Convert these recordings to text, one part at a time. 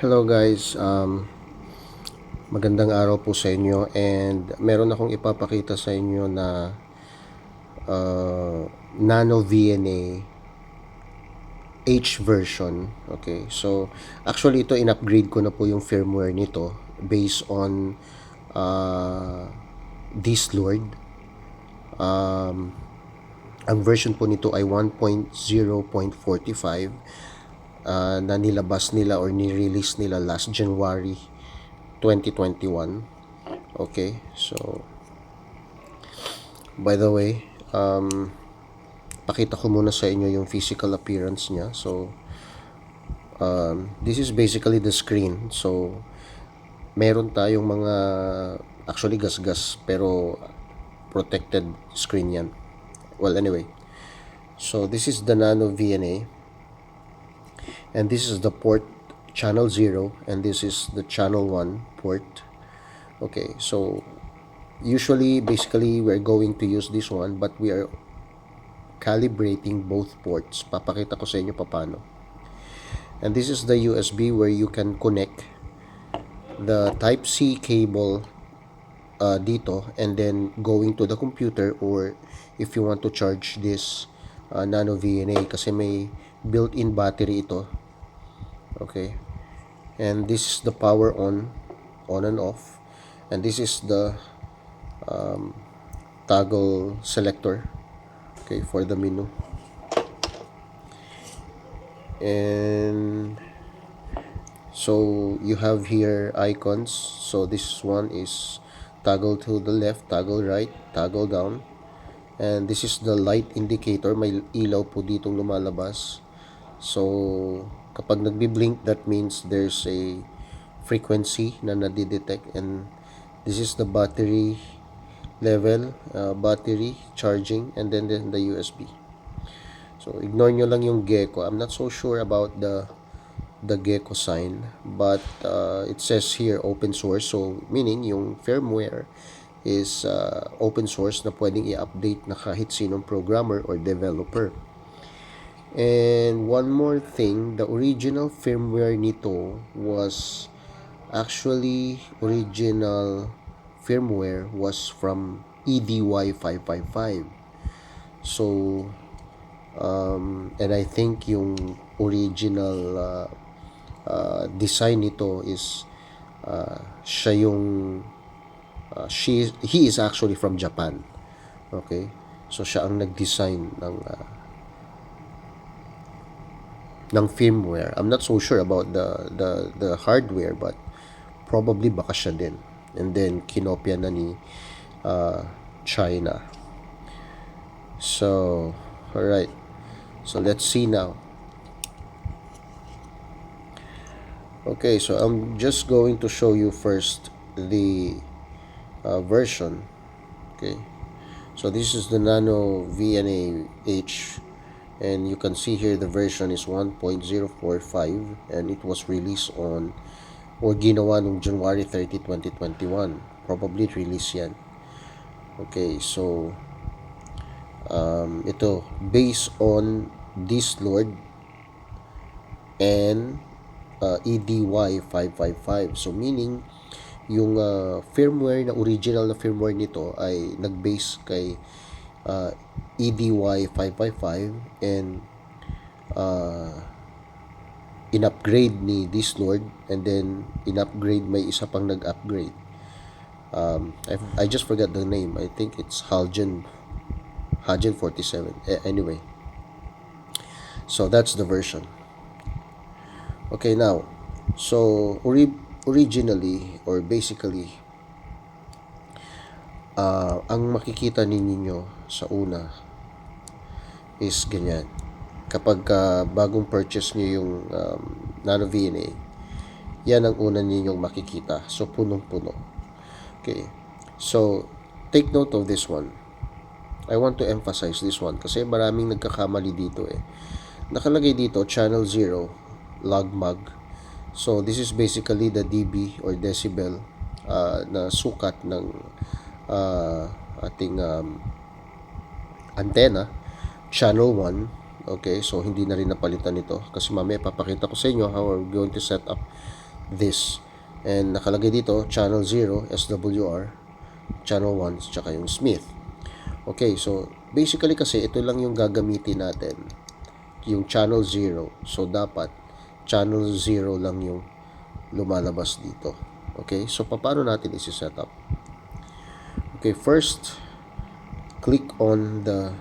Hello guys, magandang araw po sa inyo, and meron akong ipapakita sa inyo na NanoVNA-H version. Okay, so actually ito in-upgrade ko na po yung firmware nito based on this Lord. Ang version po nito ay 1.0.45 na nilabas nila or ni-release nila last January 2021. Okay, so by the way, pakita ko muna sa inyo yung physical appearance niya. So this is basically the screen. So meron tayong mga actually gas-gas pero protected screen yan. Well, anyway, so this is the NanoVNA, and this is the port channel 0, and this is the channel 1 port. Okay, so usually basically we're going to use this one, but we are calibrating both ports. Papakita ko sa inyo paano. And this is the USB where you can connect the Type-C cable dito, and then going to the computer, or if you want to charge this NanoVNA kasi may built-in battery ito. Okay, and this is the power on and off, and this is the toggle selector, okay, for the menu. And so you have here icons. So this one is toggle to the left, toggle right, toggle down, and this is the light indicator. May ilaw po ditong lumalabas. So kapag nagbi-blink, that means there's a frequency na nadidetect. And this is the battery level, battery charging, and then the USB. So ignore nyo lang yung gecko. I'm not so sure about the gecko sign, but it says here open source, so meaning yung firmware is open source na pwedeng i-update na kahit sinong programmer or developer. And one more thing, the original firmware nito was actually from EDY 555. So and I think yung original design nito is he is actually from Japan. Okay, so siya ang nag-design ng firmware. I'm not so sure about the hardware, but probably baka siya din, and then kinopya na ni China. So alright, so let's see now. Okay, so I'm just going to show you first the version. Okay, so this is the NanoVNA-H, and you can see here the version is 1.045, and it was released on or ginawa nung January 30, 2021. Probably release yan. Okay, so ito based on this Lord and EDY 555. So meaning yung firmware na original na firmware nito ay nag-base kay EDY 555, and in-upgrade ni this Lord, and then in-upgrade may isa pang nag-upgrade. I just forgot the name. I think it's Hagen 47. Anyway, so that's the version. Okay, now, so originally or basically ang makikita ninyo sa una is ganyan. Kapag bagong purchase nyo yung NanoVNA, yan ang una ninyong makikita. So punong-puno. Okay, so take note of this one. I want to emphasize this one kasi maraming nagkakamali dito Nakalagay dito channel 0 log mag. So this is basically the dB or decibel na sukat ng ating antenna. Channel 1. Okay, so hindi na rin napalitan ito kasi mamaya papakita ko sa inyo how we're going to set up this. And nakalagay dito, channel 0, SWR, channel 1, tsaka yung Smith. Okay, so basically kasi ito lang yung gagamitin natin, yung channel 0. So dapat channel 0 lang yung lumalabas dito. Okay, so paano natin isi-set up? Okay, first, click on the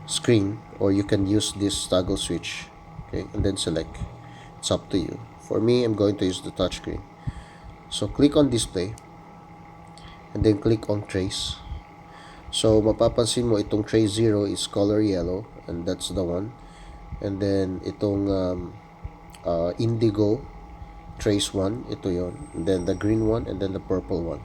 screen, or you can use this toggle switch. Okay, and then select. It's up to you. For me, I'm going to use the touchscreen. So click on display, and then click on trace. So mapapansin mo itong trace 0 is color yellow, and that's the one. And then itong indigo trace 1, ito yon. And then the green one, and then the purple one.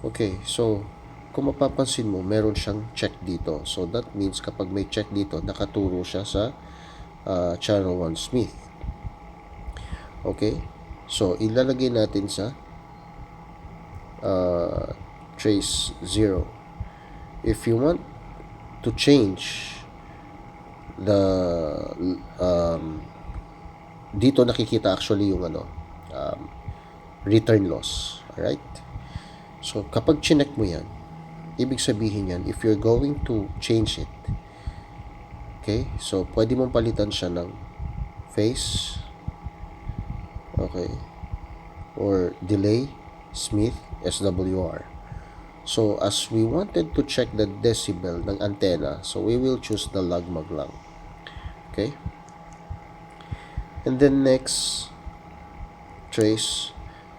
Okay, so kung mapapansin mo, meron siyang check dito. So that means kapag may check dito, nakaturo siya sa channel 1 Smith. Okay, so ilalagay natin sa trace 0. If you want to change the dito nakikita actually yung return loss. Alright, so kapag chinek mo yan, ibig sabihin yan, if you're going to change it, okay, so pwede mong palitan siya ng phase, okay, or delay, Smith, SWR. So as we wanted to check the decibel ng antenna, so we will choose the lagmag lang. Okay, and then next trace,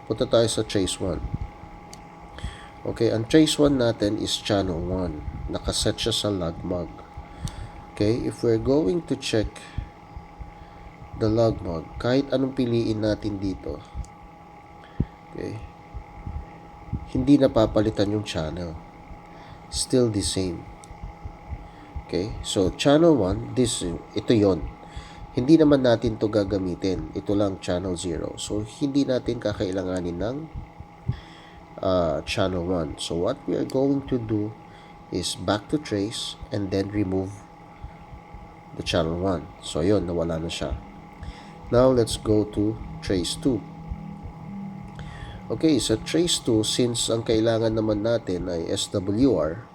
punta tayo sa trace 1. Okay, ang trace 1 natin is channel 1. Nakaset siya sa lagmag. Okay, if we're going to check the lagmag, kahit anong piliin natin dito, okay, hindi napapalitan yung channel. Still the same. Okay, so channel 1, ito yon. Hindi naman natin to gagamitin. Ito lang channel 0. So hindi natin kakailanganin ng channel 1. So what we are going to do is back to trace and then remove the channel 1. So yun, nawala na siya. Now let's go to trace 2. Okay, sa trace 2, since ang kailangan naman natin ay SWR,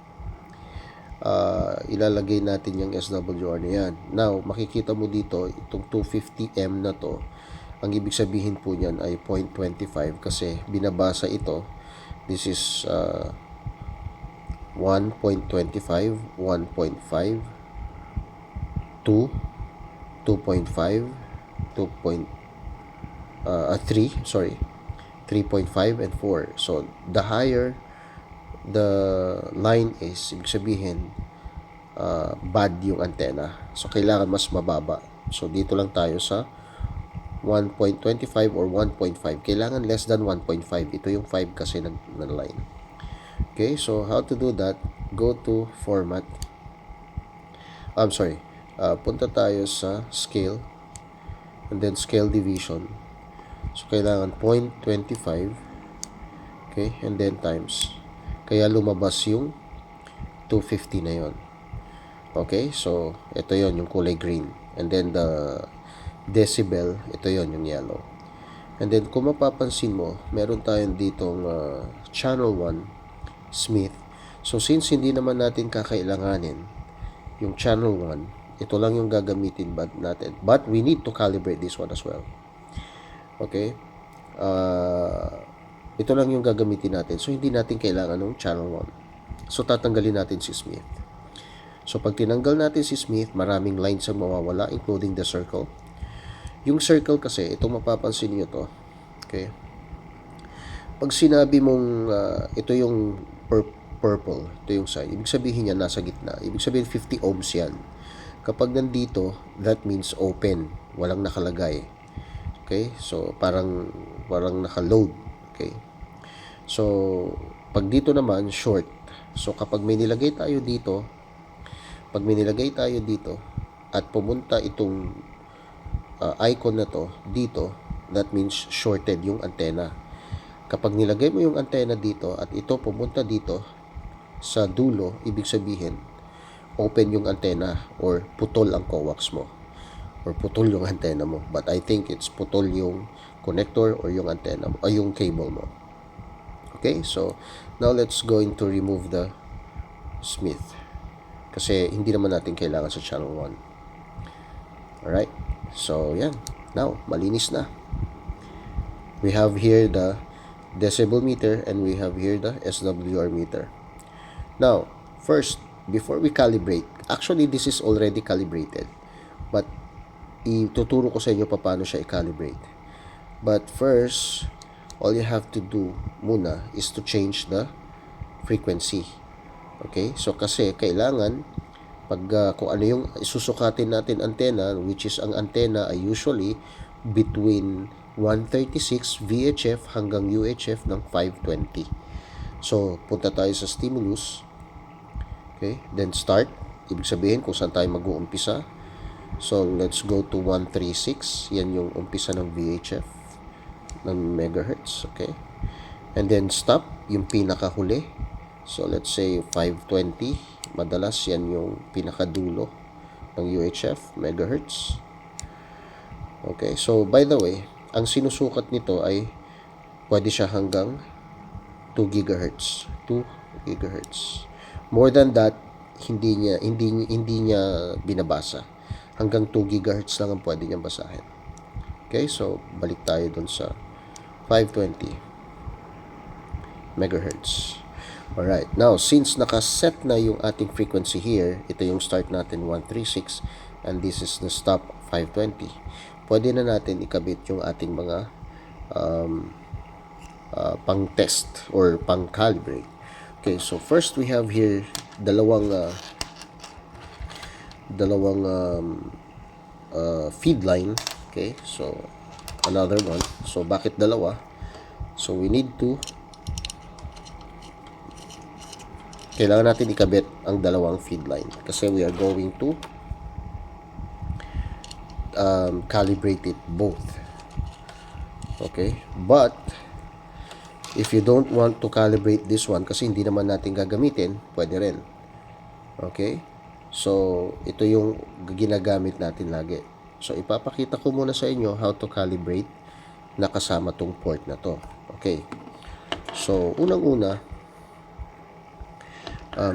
ilalagay natin yung SWR na yan. Now, makikita mo dito, itong 250M na to, ang ibig sabihin po niyan ay 0.25 kasi binabasa ito. This is 1.25, 1.5, 2, 2.5, 3, sorry, 3.5 and 4. So the higher the line is, ibig sabihin bad yung antenna. So kailangan mas mababa. So dito lang tayo sa 1.25 or 1.5. Kailangan less than 1.5. Ito yung 5 kasi ng line. Okay, so how to do that? Go to format. Punta tayo sa scale and then scale division. So kailangan 0.25, okay, and then times. Kaya lumabas yung 250 na yon. Okay, so ito yon yung kulay green, and then the decibel, ito yon yung yellow. And then kung mapapansin mo, meron tayong ditong channel 1 Smith. So since hindi naman natin kakailanganin yung channel 1, ito lang yung gagamitin natin, but we need to calibrate this one as well. Okay, ito lang yung gagamitin natin. So hindi natin kailangan ng channel 1. So tatanggalin natin si Smith. So pag tinanggal natin si Smith, maraming lines ang mawawala, including the circle. Yung circle kasi, itong mapapansin niyo to. Okay, pag sinabi mong ito yung purple, ito yung side, ibig sabihin niya nasa gitna. Ibig sabihin 50 ohms yan. Kapag nandito, that means open, walang nakalagay. Okay, so parang naka-load. Okay, so pag dito naman short. So kapag may nilagay tayo dito, at pumunta itong icon na to dito, that means shorted yung antenna. Kapag nilagay mo yung antenna dito at ito pumunta dito sa dulo, ibig sabihin open yung antenna or putol ang coax mo. or putol yung antenna mo. But I think it's putol yung connector or yung antenna mo, yung cable mo. Okay, so now let's going to remove the Smith kasi hindi naman natin kailangan sa channel 1. Alright, so yan, now malinis na. We have here the decibel meter and we have here the SWR meter. Now first, before we calibrate, actually this is already calibrated, but ituturo ko sa inyo paano siya i-calibrate. But first, all you have to do muna is to change the frequency. Okay? So kasi kailangan pag kung ano yung isusukatin natin antenna, which is ang antenna ay usually between 136 VHF hanggang UHF ng 520. So punta tayo sa stimulus. Okay? Then start. Ibig sabihin kung saan tayo mag-uumpisa. So let's go to 136. Yan yung umpisa ng VHF ng megahertz. Okay? And then stop, yung pinakahuli. So let's say 520. Madalas yan yung pinakadulo ng UHF megahertz. Okay, so by the way, ang sinusukat nito ay pwede siya hanggang 2 gigahertz. 2 gigahertz. More than that, hindi niya binabasa. Hanggang 2 gigahertz lang ang pwede niyang basahin. Okay, so balik tayo dun sa 520 megahertz. Alright, now since nakaset na yung ating frequency here, ito yung start natin 136 and this is the stop 520. Pwede na natin ikabit yung ating mga pang-test or pang-calibrate. Okay, so first we have here dalawang feed line. Okay, so another one. So bakit dalawa? So we need to kailangan natin ikabit ang dalawang feed line kasi we are going to calibrate it both. Okay, but if you don't want to calibrate this one kasi hindi naman natin gagamitin, pwede rin. Okay, so ito yung ginagamit natin lagi. So ipapakita ko muna sa inyo how to calibrate na kasama tong port na to. Okay, so unang-una,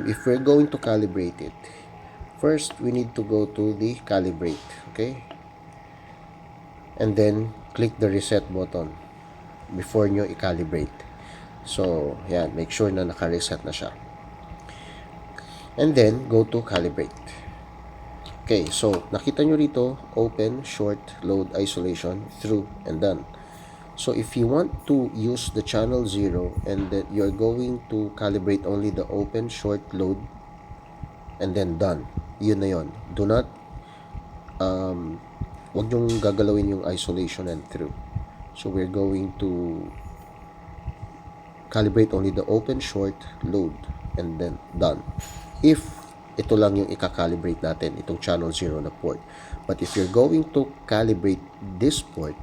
if we're going to calibrate it, first we need to go to the calibrate. Okay, and then click the reset button before nyo i-calibrate. So yan, make sure na naka-reset na siya, and then go to calibrate. Okay, so nakita nyo rito, open, short, load, isolation, through, and done. So if you want to use the channel 0 and that you're going to calibrate only the open, short, load, and then done, yun na yun. Do not wag nyong gagalawin yung isolation and through. So we're going to calibrate only the open, short, load, and then done. If ito lang yung i-calibrate natin, itong channel 0 na port. But if you're going to calibrate this port,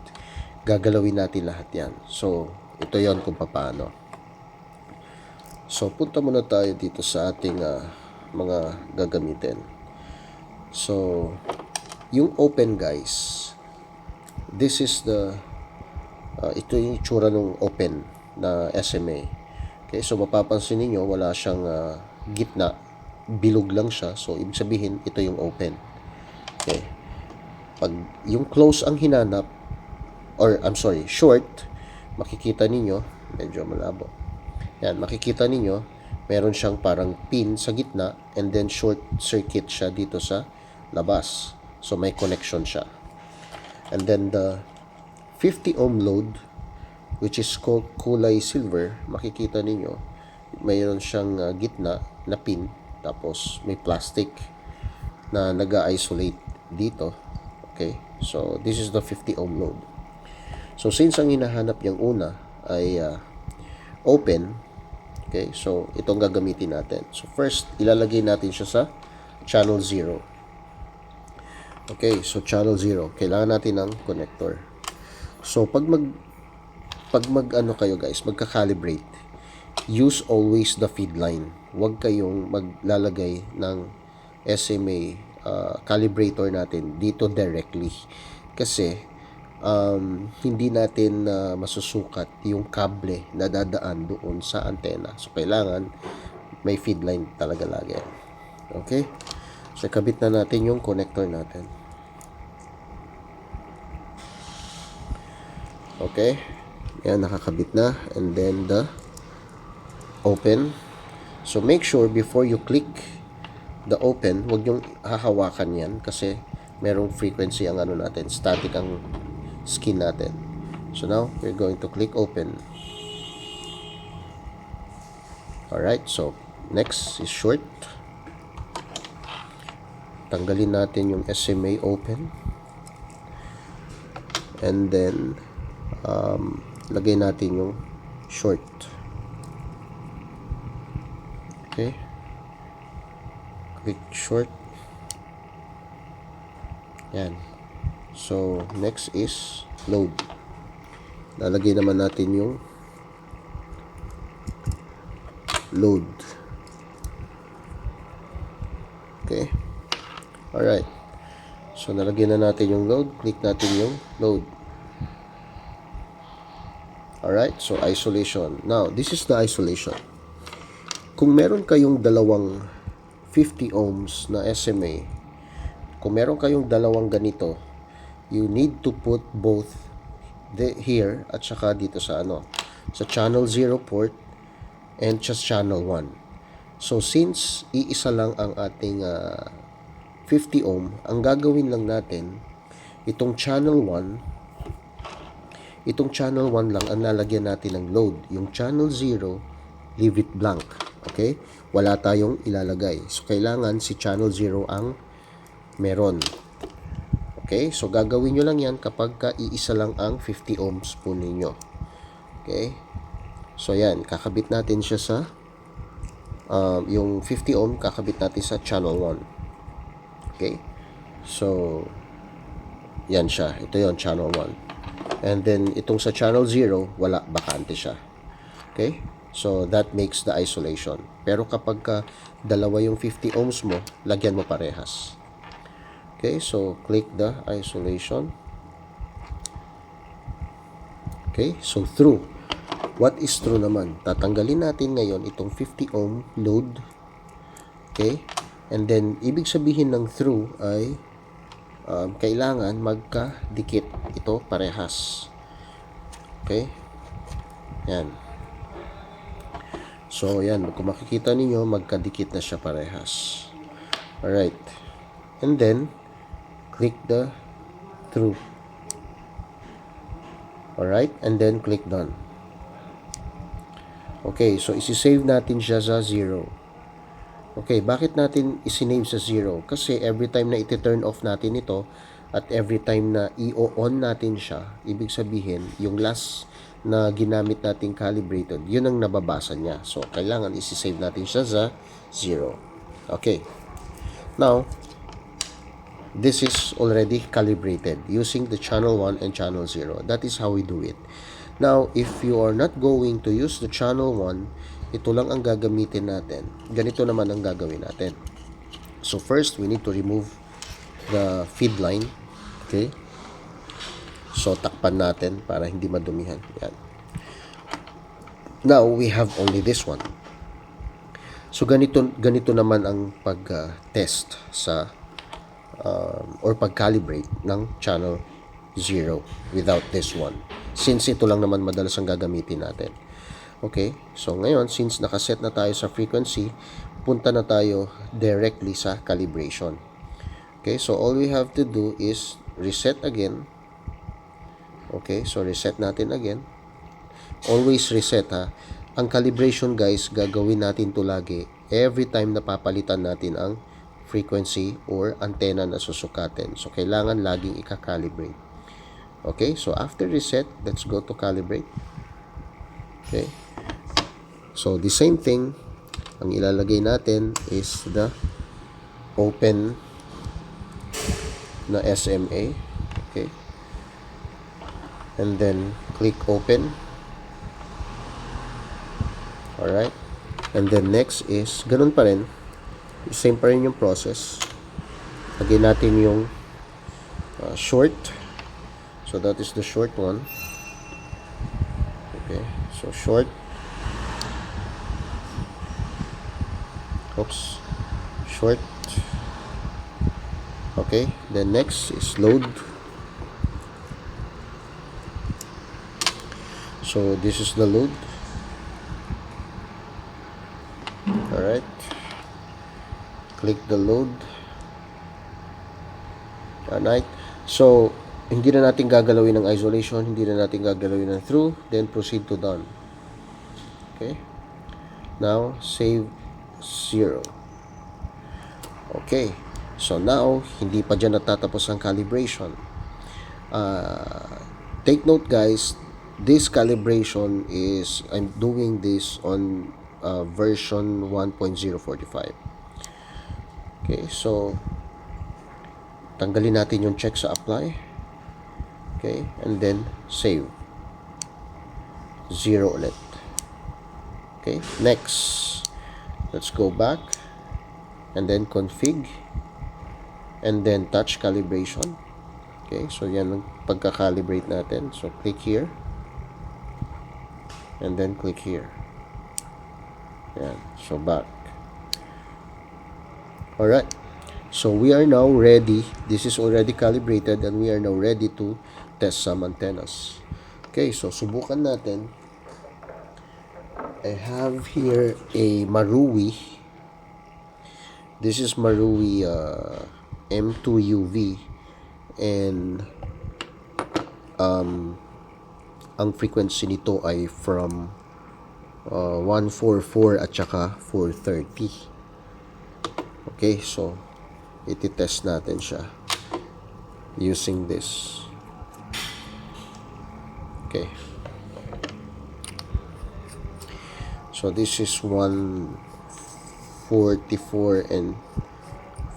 gagalawin natin lahat yan. So ito yon kung paano. So punta muna tayo dito sa ating mga gagamitin. So yung open, guys, this is the ito yung itsura ng open na SMA. Okay, so mapapansin niyo wala siyang gitna, bilog lang siya. So ibig sabihin ito yung open. Okay, pag yung close ang hinanap, or I'm sorry, short, makikita ninyo medyo malabo. Yan, makikita ninyo meron siyang parang pin sa gitna and then short circuit siya dito sa labas. So may connection siya. And then the 50 ohm load, which is kulay silver, makikita ninyo mayroon siyang gitna na pin, tapos may plastic na naga-isolate dito. Okay, so this is the 50 ohm load. So since ang hinahanap niyang una ay open, okay, so itong gagamitin natin. So first, ilalagay natin siya sa channel 0. Okay, so channel 0, kailangan natin ng connector. So pag ano kayo, guys, magka-calibrate, use always the feed line. Huwag kayong maglalagay ng SMA calibrator natin dito directly. Kasi hindi natin masusukat yung kable na dadaan doon sa antena. So, kailangan may feed line talaga lagi. Okay? So, kabit na natin yung connector natin. Okay? Yan, nakakabit na. And then the open. So, make sure before you click the open, huwag yung hahawakan yan kasi merong frequency ang ano natin, static ang skin natin. So, now, we're going to click open. Alright, so, next is short. Tanggalin natin yung SMA open. And then, lagay natin yung short. Okay. Click short. Yan. So, next is load. Lalagay naman natin yung load. Okay. Alright. So, nalagyan na natin yung load. Click natin yung load. Alright. So, isolation. Now, this is the isolation. Kung meron kayong dalawang 50 ohms na SMA, kung meron kayong dalawang ganito, you need to put both here at saka dito sa sa channel 0 port and just channel 1. So, since iisa lang ang ating 50 ohm, ang gagawin lang natin, itong channel 1 lang ang lalagyan natin ng load. Yung channel 0, leave it blank. Okay? Wala tayong ilalagay. So, kailangan si channel 0 ang meron. Okay? So, gagawin nyo lang yan kapag iisa lang ang 50 ohms po ninyo. Okay? So, yan. Kakabit natin siya sa yung 50 ohm, kakabit natin sa channel 1. Okay? So, yan siya. Ito yon channel 1. And then, itong sa channel 0, wala, bakante siya. Okay? So, that makes the isolation. Pero kapag dalawa yung 50 ohms mo, lagyan mo parehas. Okay? So, click the isolation. Okay? So, through. What is through naman? Tatanggalin natin ngayon itong 50 ohm load. Okay? And then, ibig sabihin ng through ay kailangan magkadikit ito parehas. Okay? Yan. So, yan. Kung makikita ninyo, magkadikit na siya parehas. Alright. And then, click the through. Alright. And then, click done. Okay. So, isi-save natin siya sa 0. Okay, bakit natin isinave sa 0? Kasi every time na iti-turn off natin ito at every time na i-on natin siya, ibig sabihin, yung last na ginamit nating calibrated, yun ang nababasa niya. So, kailangan isi-save natin siya sa 0. Okay. Now, this is already calibrated using the channel 1 and channel 0. That is how we do it. Now, if you are not going to use the channel 1, ito lang ang gagamitin natin. Ganito naman ang gagawin natin. So, first, we need to remove the feed line. Okay? So, takpan natin para hindi madumihan. Yan. Now, we have only this one. So, ganito naman ang pag-test sa or pag-calibrate ng channel 0 without this one. Since ito lang naman madalas ang gagamitin natin. Okay, so ngayon, since nakaset na tayo sa frequency, punta na tayo directly sa calibration. Okay, so all we have to do is reset again. Okay, so reset natin again. Always reset ha. Ang calibration guys, gagawin natin to lagi every time na papalitan natin ang frequency or antenna na susukatin. So kailangan laging i-calibrate. Okay, so after reset, let's go to calibrate. Okay. So, the same thing, ang ilalagay natin is the open na SMA. Okay. And then, click open. Alright. And then, next is, ganun pa rin. Same pa rin yung process. Lagay natin yung short. So that is the short one. Okay, so short. Oops, short. Okay, then next is load. So this is the load. Alright, click the load. Alright, so hindi na natin gagalawin ng isolation, hindi na natin gagalawin ng through, then proceed to done. Okay, now save 0. Okay, so now hindi pa dyan natatapos ang calibration. Take note guys, this calibration is, I'm doing this on version 1.045. Okay, so tanggalin natin yung check sa apply. Okay, and then save 0 ulit. Okay, next, let's go back and then config and then touch calibration. Okay, so yan ang pagka-calibrate natin. So click here and then click here. Yan, so back. Alright, so we are now ready. This is already calibrated and we are now ready to test some antennas. Okay, so subukan natin. I have here a Marui. This is Marui M2UV, and ang frequency nito ay from 144 at saka 430. Okay, so iti-test natin siya using this. Okay, so this is 144 and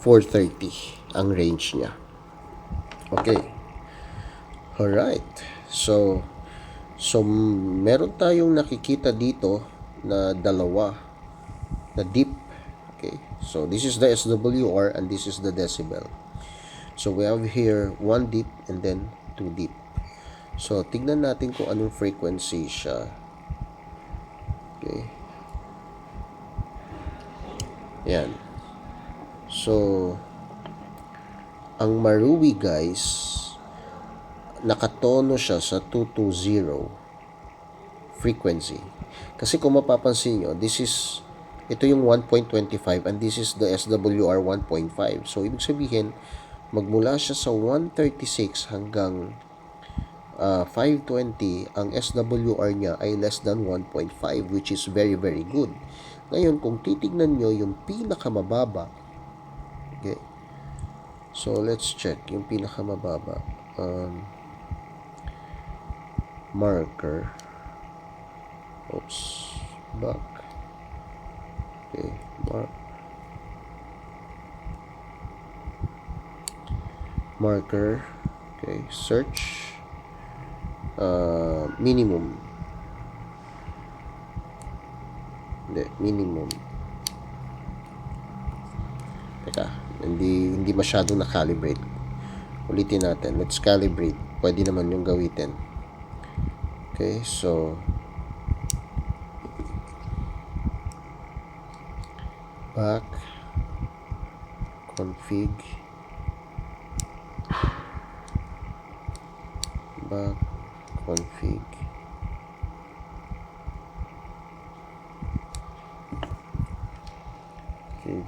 430 ang range niya. Okay, alright, so meron tayong nakikita dito na dalawa na dip. Okay, so this is the SWR and this is the decibel. So we have here one dip and then two dip. So tignan natin kung anong frequency siya. Okay, yan. So ang Marui guys, nakatono siya sa 220 frequency. Kasi kung mapapansin nyo, ito yung 1.25 and this is the SWR 1.5. So ibig sabihin, magmula siya sa 136 hanggang 520, ang SWR niya ay less than 1.5, which is very very good. Ngayon, kung titignan nyo yung pinakamababa, okay, so let's check yung pinakamababa. Marker. Oops. Back. Okay. Marker. Okay. Search. Minimum. Minimum. Teka. Hindi masyadong na-calibrate. Ulitin natin. Let's calibrate. Pwede naman yung gawitin. Okay, so back, config, back, config, okay,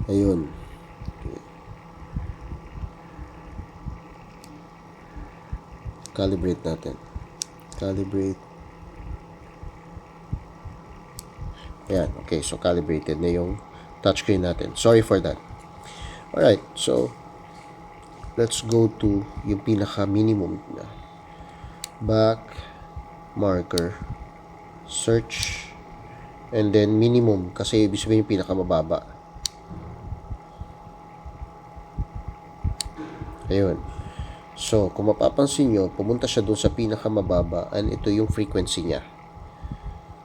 ayun. Calibrate natin. Calibrate. Ayan. Okay. So, calibrated na yung touchscreen natin. Sorry for that. Alright. So, let's go to yung pinaka-minimum na. Back, marker, search, and then minimum. Kasi ibig sabihin yung pinaka-mababa. Ayun. So, kung mapapansin nyo, pumunta siya doon sa pinakamababa and ito yung frequency niya.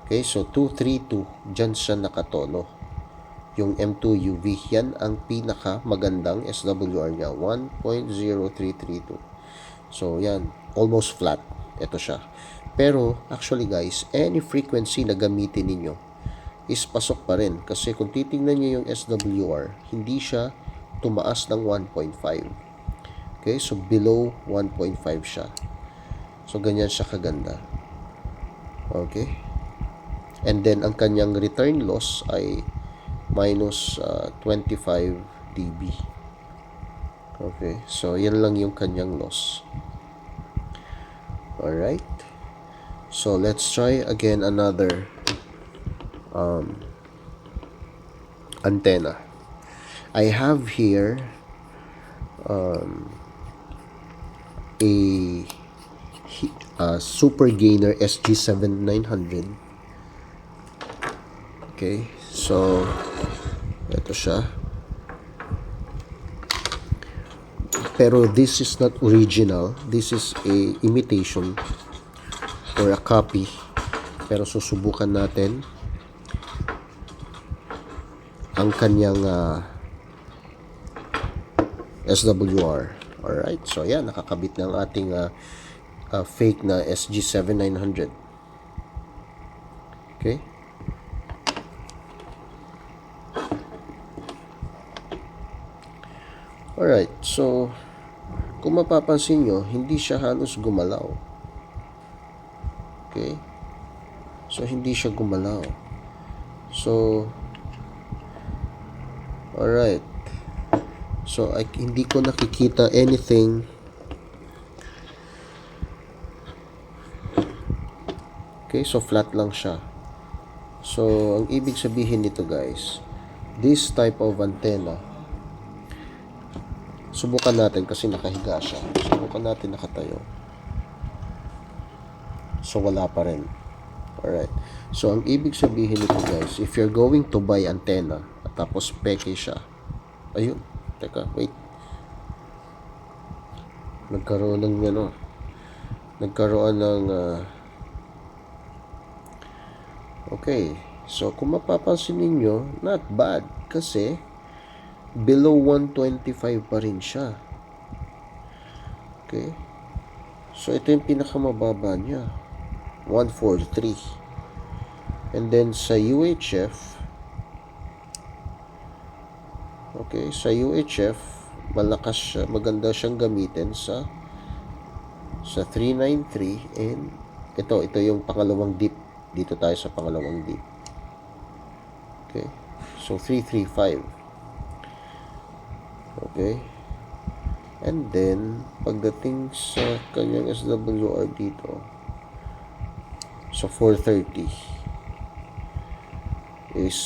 Okay, so 232, dyan siya nakatono. Yung M2 UV, yan ang pinaka magandang SWR niya, 1.0332. So yan, almost flat. Ito siya. Pero actually guys, any frequency na gamitin ninyo is pasok pa rin. Kasi kung titingnan nyo yung SWR, hindi siya tumaas ng 1.5. Okay, so below 1.5 siya. So ganyan siya kaganda. Okay. And then ang kanyang return loss ay minus 25 dB. Okay, so yan lang yung kanyang loss. Alright, so let's try again another antenna. I have here a Super Gainer SG7900. Okay, so ito siya. Pero this is not original. This is a imitation or a copy. Pero susubukan natin ang kanyang SWR. Alright, so yan, nakakabit ng ating fake na SG7900. Okay. Alright, so kung mapapansin nyo, hindi siya halos gumalaw. Okay. So hindi siya gumalaw. So alright. So hindi ko nakikita anything. Okay, so flat lang siya. So ang ibig sabihin nito guys, this type of antenna, subukan natin kasi nakahiga siya. Subukan natin nakatayo. So wala pa rin. Alright. So ang ibig sabihin nito guys, if you're going to buy antenna at tapos peke siya. Ayun. Teka, wait. Nagkaroon ng okay. So kung mapapansin ninyo, not bad kasi below 125 pa rin siya. Okay. So ito yung pinakamababa niya, 143. And then sa UHF, okay, sa UHF malakas siya, maganda siyang gamitin sa 393. And ito yung pangalawang dip. Dito tayo sa pangalawang dip. Okay, so 335. Okay. And then pagdating sa kanyang SWR dito, so 430 is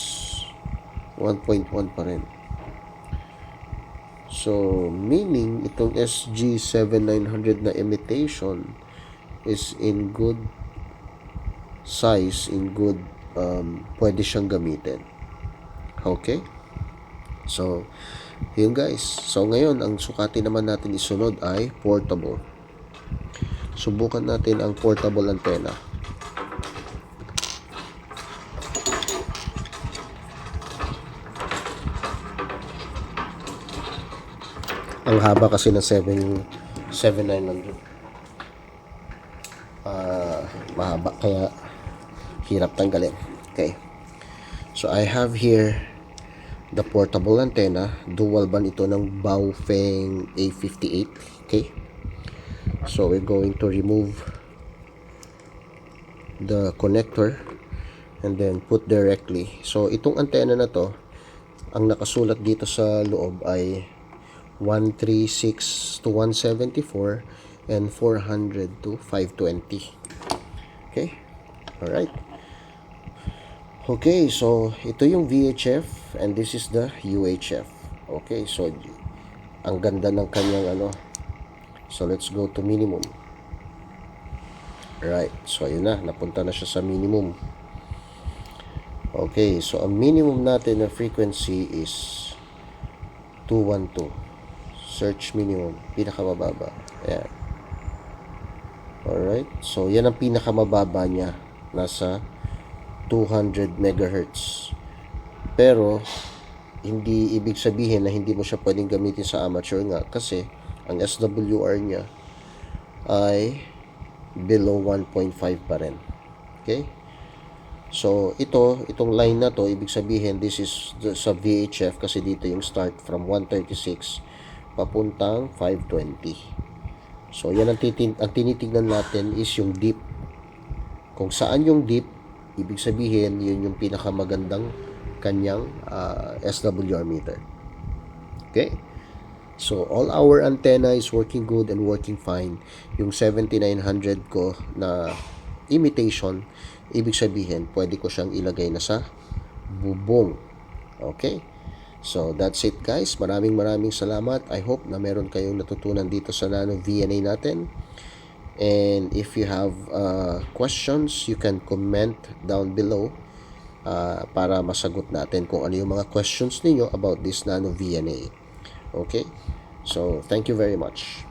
1.1 pa rin. So meaning itong SG7900 na imitation is in good size, in good pwede siyang gamitin. Okay, so yun guys. So ngayon ang sukatin naman natin isunod ay portable. Subukan natin ang portable antenna. Ang haba kasi ng 7900. Mahaba kaya hirap tanggalin. Okay. So I have here the portable antenna. Dual band ito ng Baofeng A58. Okay. So we're going to remove the connector and then put directly. So itong antenna na to, ang nakasulat dito sa loob ay 136 to 174 and 400 to 520. Okay. Alright. Okay, so ito yung VHF and this is the UHF. Okay, so ang ganda ng kanyang So let's go to minimum. Right, so ayun na, napunta na siya sa minimum. Okay, so ang minimum natin na frequency is 212. Search minimum, pinakamababa. Ayan. Alright, so yan ang pinakamababa niya. Nasa 200 megahertz. Pero hindi ibig sabihin na hindi mo siya pwedeng gamitin sa amateur nga, kasi ang SWR niya ay below 1.5 pa rin. Okay? So, itong line na to, ibig sabihin, this is sa VHF, kasi dito yung start from 136 papuntang 520. So, yan ang tinitignan natin is yung dip. Kung saan yung dip, ibig sabihin, yun yung pinakamagandang kanyang SWR meter. Okay? So, all our antenna is working good and working fine. Yung 7900 ko na imitation, ibig sabihin, pwede ko siyang ilagay na sa bubong. Okay? So, that's it guys. Maraming salamat. I hope na meron kayong natutunan dito sa NanoVNA natin. And if you have questions, you can comment down below para masagot natin kung ano yung mga questions ninyo about this NanoVNA. Okay? So, thank you very much.